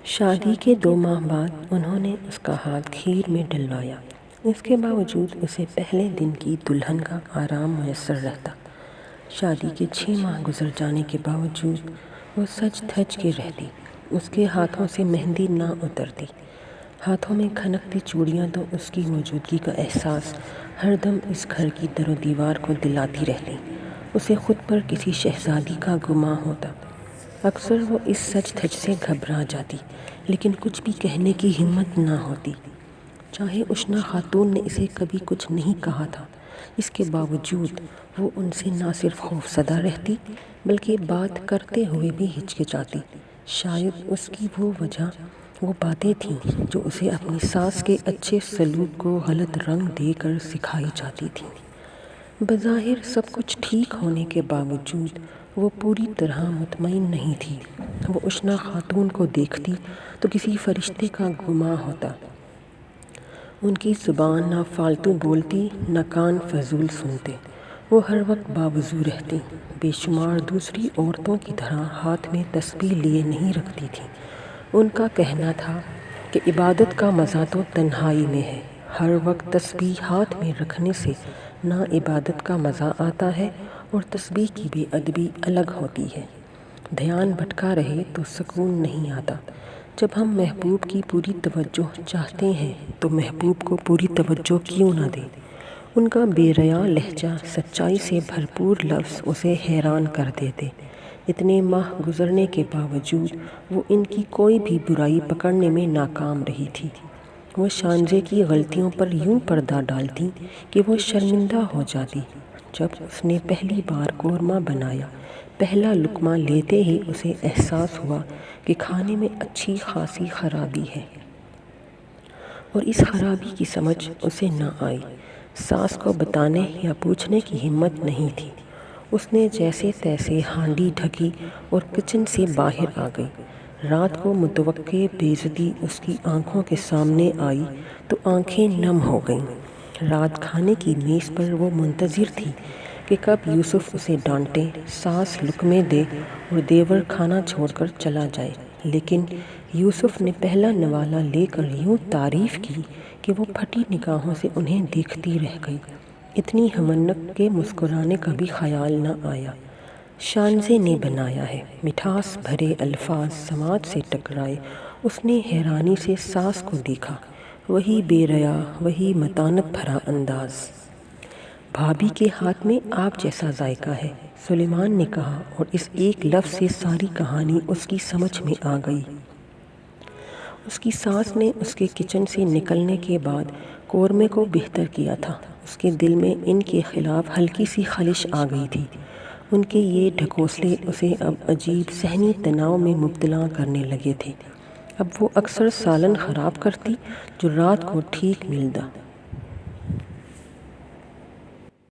شادی کے 2 ماہ بعد انہوں نے اس کا ہاتھ کھیر میں ڈلوایا۔ اس کے باوجود اسے پہلے دن کی دلہن کا آرام میسر رہتا۔ شادی کے 6 ماہ گزر جانے کے باوجود وہ سج دھج کے رہتی۔ اس کے ہاتھوں سے مہندی نہ اترتی۔ ہاتھوں میں کھنکتی چوڑیاں تو اس کی موجودگی کا احساس ہر دم اس گھر کی در و دیوار کو دلاتی رہتی۔ اسے خود پر کسی شہزادی کا گماں ہوتا۔ اکثر وہ اس سج دھج سے گھبرا جاتی، لیکن کچھ بھی کہنے کی ہمت نہ ہوتی۔ چاہے اشنا خاتون نے اسے کبھی کچھ نہیں کہا تھا، اس کے باوجود وہ ان سے نہ صرف خوفزدہ رہتی بلکہ بات کرتے ہوئے بھی ہچکچاتی۔ شاید اس کی وہ وجہ وہ باتیں تھیں جو اسے اپنی ساس کے اچھے سلوک کو غلط رنگ دے کر سکھائی جاتی تھیں۔ بظاہر سب کچھ ٹھیک ہونے کے باوجود وہ پوری طرح مطمئن نہیں تھی۔ وہ اشنا خاتون کو دیکھتی تو کسی فرشتے کا گماں ہوتا۔ ان کی زبان نہ فالتو بولتی، نہ کان فضول سنتے۔ وہ ہر وقت باوضو رہتی، بے شمار دوسری عورتوں کی طرح ہاتھ میں تسبیح لیے نہیں رکھتی تھیں۔ ان کا کہنا تھا کہ عبادت کا مزہ تو تنہائی میں ہے۔ ہر وقت تسبیح ہاتھ میں رکھنے سے نہ عبادت کا مزہ آتا ہے اور تسبیح کی بے ادبی الگ ہوتی ہے۔ دھیان بھٹکا رہے تو سکون نہیں آتا۔ جب ہم محبوب کی پوری توجہ چاہتے ہیں تو محبوب کو پوری توجہ کیوں نہ دیں؟ ان کا بے ریا لہجہ، سچائی سے بھرپور لفظ اسے حیران کر دیتے۔ اتنے ماہ گزرنے کے باوجود وہ ان کی کوئی بھی برائی پکڑنے میں ناکام رہی تھی۔ وہ شانزے کی غلطیوں پر یوں پردہ ڈالتی کہ وہ شرمندہ ہو جاتی۔ جب اس نے پہلی بار قورمہ بنایا، پہلا لقمہ لیتے ہی اسے احساس ہوا کہ کھانے میں اچھی خاصی خرابی ہے، اور اس خرابی کی سمجھ اسے نہ آئی۔ ساس کو بتانے یا پوچھنے کی ہمت نہیں تھی۔ اس نے جیسے تیسے ہانڈی ڈھکی اور کچن سے باہر آ گئی۔ رات کو متوقع بے عزتی اس کی آنکھوں کے سامنے آئی تو آنکھیں نم ہو گئیں۔ رات کھانے کی میز پر وہ منتظر تھی کہ کب یوسف اسے ڈانٹے، ساس لقمے دے اور دیور کھانا چھوڑ کر چلا جائے، لیکن یوسف نے پہلا نوالہ لے کر یوں تعریف کی کہ وہ پھٹی نگاہوں سے انہیں دیکھتی رہ گئی۔ اتنی ہمنک کہ مسکرانے کا بھی خیال نہ آیا۔ شانزے نے بنایا ہے، مٹھاس بھرے الفاظ سماعت سے ٹکرائے۔ اس نے حیرانی سے ساس کو دیکھا، وہی بے ریا، وہی متانت بھرا انداز۔ بھابھی کے ہاتھ میں آپ جیسا ذائقہ ہے، سلیمان نے کہا، اور اس ایک لفظ سے ساری کہانی اس کی سمجھ میں آ گئی۔ اس کی ساس نے اس کے کچن سے نکلنے کے بعد قورمے کو بہتر کیا تھا۔ اس کے دل میں ان کے خلاف ہلکی سی خلش آ گئی تھی۔ ان کے یہ ڈھکوسلے اسے اب عجیب ذہنی تناؤ میں مبتلا کرنے لگے تھے۔ اب وہ اکثر سالن خراب کرتی جو رات کو ٹھیک ملتا،